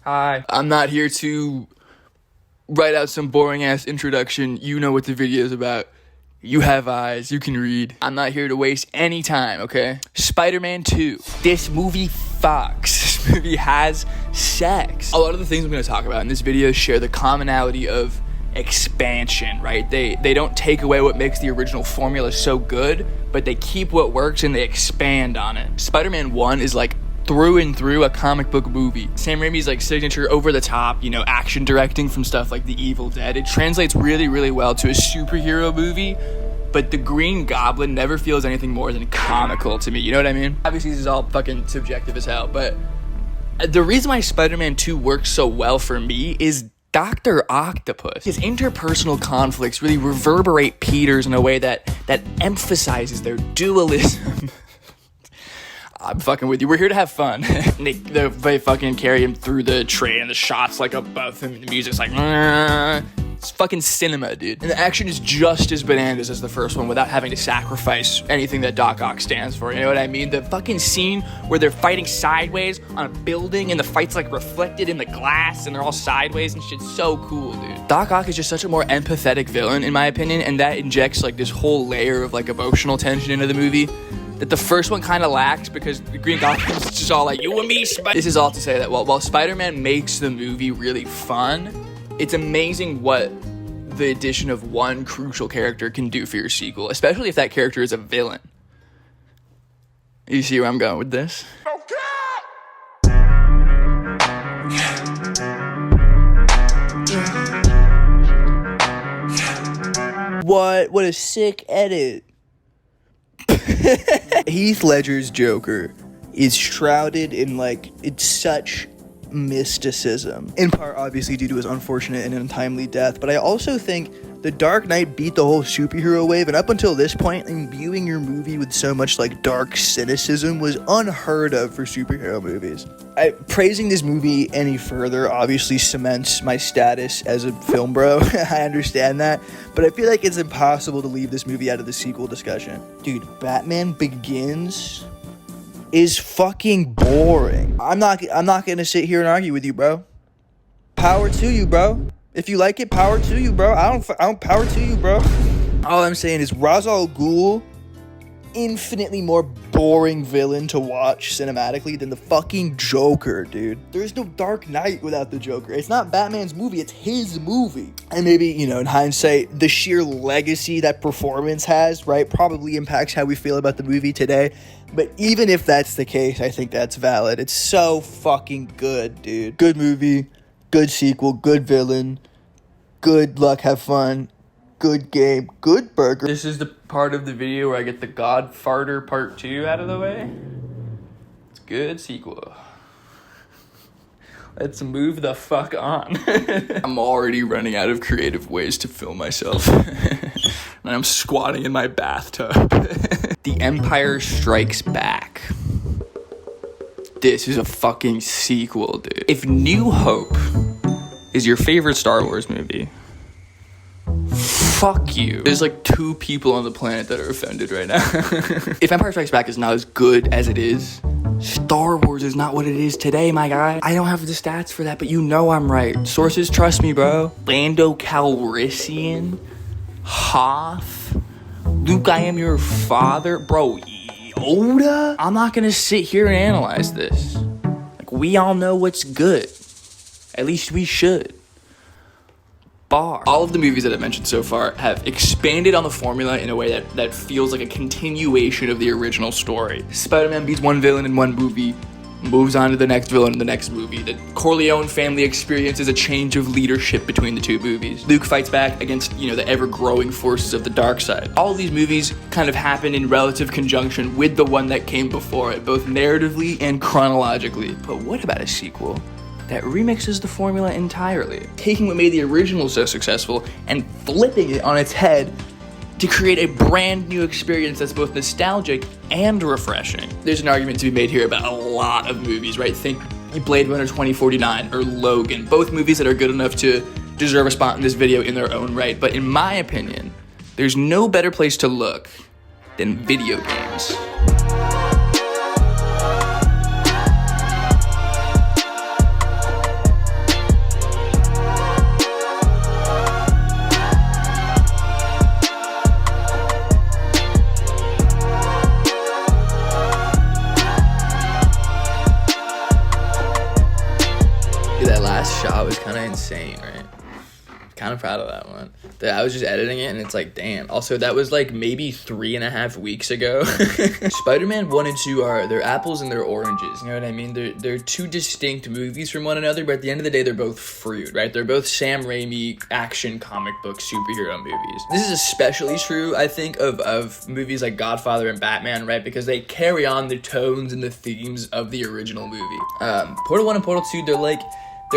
Hi. I'm not here to write out some boring-ass introduction. You know what the video is about. You have eyes. You can read. I'm not here to waste any time, okay? Spider-Man 2. This movie fucks. This movie has sex. A lot of the things I'm going to talk about in this video share the commonality of expansion, right? They don't take away what makes the original formula so good, but they keep what works and they expand on it. Spider-Man 1 is like through and through a comic book movie. Sam Raimi's like signature over the top, action directing from stuff like The Evil Dead. It translates really, really well to a superhero movie, but the Green Goblin never feels anything more than comical to me. You know what I mean? Obviously, this is all fucking subjective as hell, but the reason why Spider-Man 2 works so well for me is Dr. Octopus. His interpersonal conflicts really reverberate Peters in a way that emphasizes their dualism. I'm fucking with you. We're here to have fun. They fucking carry him through the train and the shots like above him and the music's like, it's fucking cinema, dude. And the action is just as bananas as the first one without having to sacrifice anything that Doc Ock stands for. You know what I mean? The fucking scene where they're fighting sideways on a building and the fight's like reflected in the glass and they're all sideways and shit's so cool, dude. Doc Ock is just such a more empathetic villain in my opinion, and that injects like this whole layer of like emotional tension into the movie that the first one kind of lacks because the Green Goblin's just all like, you and me, Spider. This is all to say that while Spider-Man makes the movie really fun, it's amazing what the addition of one crucial character can do for your sequel, especially if that character is a villain. You see where I'm going with this? What a sick edit. Heath Ledger's Joker is shrouded in it's such mysticism, in part obviously due to his unfortunate and untimely death, but I also think The Dark Knight beat the whole superhero wave, and up until this point, imbuing your movie with so much dark cynicism was unheard of for superhero movies. Praising this movie any further obviously cements my status as a film bro. I understand that, but I feel like it's impossible to leave this movie out of the sequel discussion. Dude, Batman Begins is fucking boring. I'm not gonna sit here and argue with you, bro. Power to you, bro. If you like it, power to you, bro. I don't power to you, bro. All I'm saying is Ra's al Ghul, infinitely more boring villain to watch cinematically than the fucking Joker, dude. There's no Dark Knight without the Joker. It's not Batman's movie, it's his movie. And maybe, in hindsight, the sheer legacy that performance has, right, probably impacts how we feel about the movie today. But even if that's the case, I think that's valid. It's so fucking good, dude. Good movie, good sequel, good villain, good luck, have fun, good game, good burger. This is the part of the video where I get the Godfarter Part 2 out of the way. It's a good sequel. Let's move the fuck on. I'm already running out of creative ways to film myself. And I'm squatting in my bathtub. The Empire Strikes Back. This is a fucking sequel, dude. If New Hope is your favorite Star Wars movie, fuck you. There's 2 people on the planet that are offended right now. If Empire Strikes Back is not as good as it is, Star Wars is not what it is today, my guy. I don't have the stats for that, but I'm right. Sources, trust me, bro. Lando Calrissian, Hoth, Luke, I am your father. Bro, Yoda? I'm not gonna sit here and analyze this. We all know what's good. At least we should. All of the movies that I've mentioned so far have expanded on the formula in a way that feels like a continuation of the original story. Spider-Man beats one villain in one movie, moves on to the next villain in the next movie. The Corleone family experiences a change of leadership between the two movies. Luke fights back against, the ever-growing forces of the dark side. All of these movies kind of happen in relative conjunction with the one that came before it, both narratively and chronologically. But what about a sequel that remixes the formula entirely, taking what made the original so successful and flipping it on its head to create a brand new experience that's both nostalgic and refreshing? There's an argument to be made here about a lot of movies, right? Think Blade Runner 2049 or Logan, both movies that are good enough to deserve a spot in this video in their own right. But in my opinion, there's no better place to look than video games. right? Kind of proud of that one. I was just editing it and it's like, damn. Also, that was like maybe 3.5 weeks ago. Spider-Man 1 and 2 they're apples and they're oranges. You know what I mean? They're two distinct movies from one another, but at the end of the day, they're both fruit, right? They're both Sam Raimi action comic book superhero movies. This is especially true, I think, of movies like Godfather and Batman, right? Because they carry on the tones and the themes of the original movie. Portal 1 and Portal 2, they're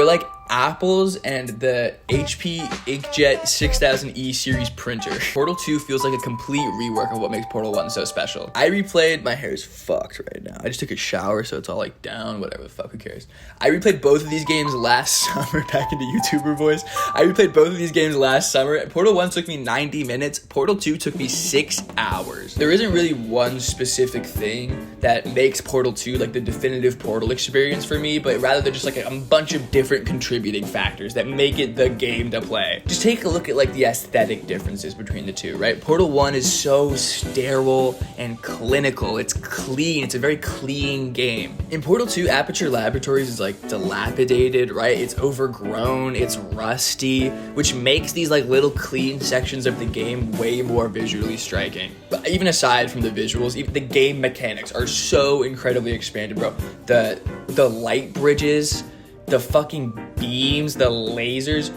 like apples and the HP Inkjet 6000E series printer. Portal 2 feels like a complete rework of what makes Portal 1 so special. I replayed, my hair is fucked right now. I just took a shower, so it's all like down, whatever the fuck, who cares? I replayed both of these games last summer, back into YouTuber voice. I replayed both of these games last summer. Portal 1 took me 90 minutes. Portal 2 took me 6 hours. There isn't really one specific thing that makes Portal 2 like the definitive Portal experience for me, but rather they're just like a bunch of different contributing factors that make it the game to play. Just take a look at like the aesthetic differences between the two, right? Portal 1 is so sterile and clinical. It's clean. It's a very clean game. In Portal 2, Aperture Laboratories is like dilapidated, right? It's overgrown. It's rusty, which makes these like little clean sections of the game way more visually striking. But even aside from the visuals, even the game mechanics are so incredibly expanded, bro. The light bridges, the fucking beams, the lasers,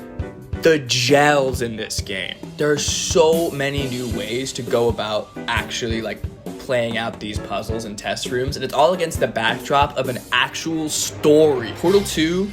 the gels in this game. There are so many new ways to go about actually like playing out these puzzles in test rooms, and it's all against the backdrop of an actual story. Portal 2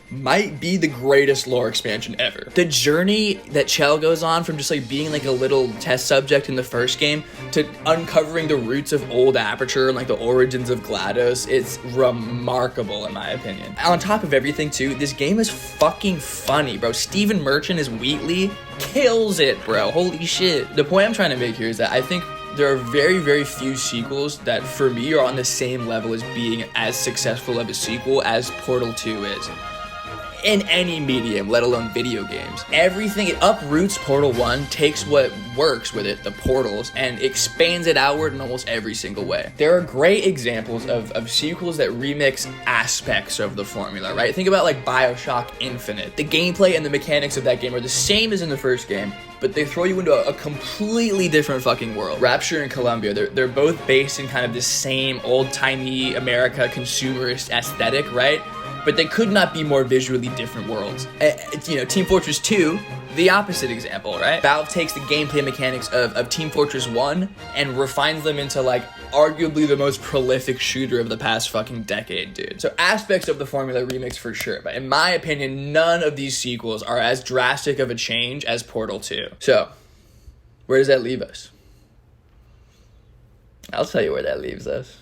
might be the greatest lore expansion ever. The journey that Chell goes on from just like being like a little test subject in the first game to uncovering the roots of old Aperture and like the origins of GLaDOS, it's remarkable in my opinion. On top of everything too, this game is fucking funny, bro. Stephen Merchant as Wheatley kills it, bro. Holy shit. The point I'm trying to make here is that I think there are very, very few sequels that for me are on the same level as being as successful of a sequel as Portal 2 is. In any medium, let alone video games. Everything, it uproots Portal 1, takes what works with it, the portals, and expands it outward in almost every single way. There are great examples of sequels that remix aspects of the formula, right? Think about like BioShock Infinite. The gameplay and the mechanics of that game are the same as in the first game, but they throw you into a completely different fucking world. Rapture and Columbia, they're both based in kind of the same old-timey America consumerist aesthetic, right? But they could not be more visually different worlds. Team Fortress 2, the opposite example, right? Valve takes the gameplay mechanics of Team Fortress 1 and refines them into like arguably the most prolific shooter of the past fucking decade, dude. So aspects of the formula remix for sure, but in my opinion, none of these sequels are as drastic of a change as Portal 2. So, where does that leave us? I'll tell you where that leaves us.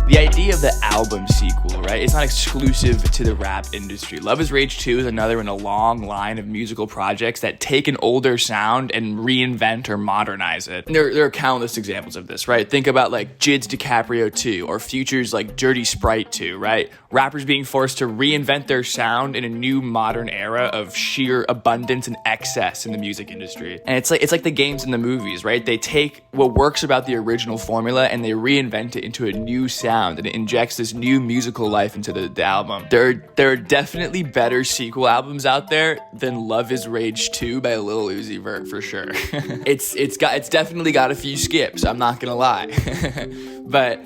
The idea of the album sequel, right? It's not exclusive to the rap industry. Love is Rage 2 is another in a long line of musical projects that take an older sound and reinvent or modernize it. And there are countless examples of this, right? Think about like Jid's DiCaprio 2 or Future's like Dirty Sprite 2, right? Rappers being forced to reinvent their sound in a new modern era of sheer abundance and excess in the music industry. And it's like the games and the movies, right? They take what works about the original formula and they reinvent it into a new sound. And it injects this new musical life into the album. There are definitely better sequel albums out there than Love is Rage 2 by Lil Uzi Vert for sure. It's definitely got a few skips, I'm not gonna lie. But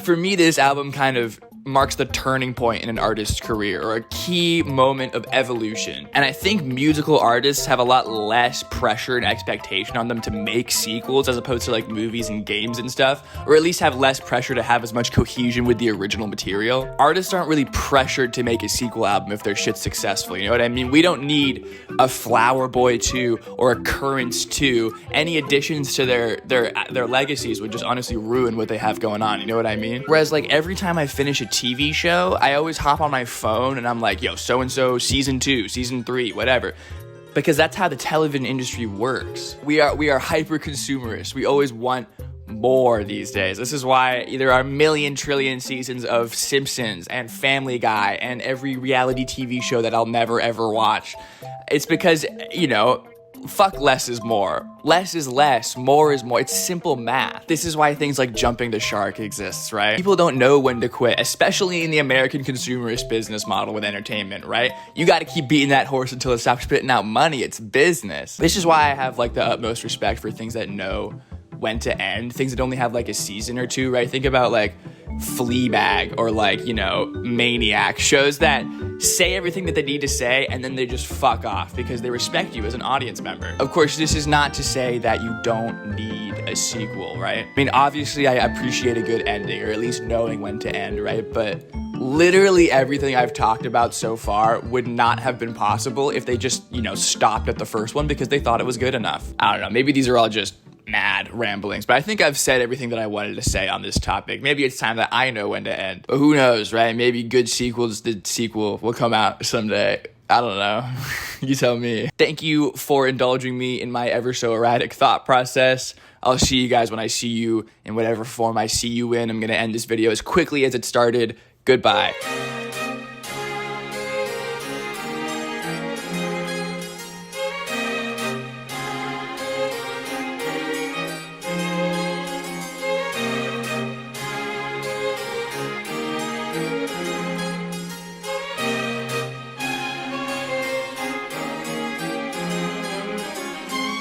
for me, this album kind of marks the turning point in an artist's career or a key moment of evolution. And I think musical artists have a lot less pressure and expectation on them to make sequels as opposed to like movies and games and stuff, or at least have less pressure to have as much cohesion with the original material. Artists aren't really pressured to make a sequel album if their shit's successful, you know what I mean? We don't need a Flower Boy 2 or a Currents 2. Any additions to their legacies would just honestly ruin what they have going on, you know what I mean? Whereas like every time I finish a TV show, I always hop on my phone and I'm like, yo, so-and-so, season 2, season 3, whatever. Because that's how the television industry works. We are hyper-consumerist. We always want more these days. This is why there are million trillion seasons of Simpsons and Family Guy and every reality TV show that I'll never ever watch. It's because, fuck less is more. Less is less, more is more. It's simple math. This is why things like jumping the shark exists, right? People don't know when to quit, especially in the American consumerist business model with entertainment, right? You gotta keep beating that horse until it stops spitting out money. It's business. This is why I have like the utmost respect for things that know when to end, things that only have like a season or two, right? Think about like Fleabag or like, you know, Maniac, shows that say everything that they need to say and then they just fuck off because they respect you as an audience member. Of course, this is not to say that you don't need a sequel, right? I mean, obviously I appreciate a good ending, or at least knowing when to end, right? But literally everything I've talked about so far would not have been possible if they just, you know, stopped at the first one because they thought it was good enough. I don't know, maybe these are all just mad ramblings, but I think I've said everything that I wanted to say on this topic. Maybe it's time that I know when to end, but who knows, right? Maybe good sequels, the sequel will come out someday. I don't know. You tell me. Thank you for indulging me in my ever so erratic thought process. I'll see you guys when I see you in whatever form I see you in. I'm going to end this video as quickly as it started. Goodbye.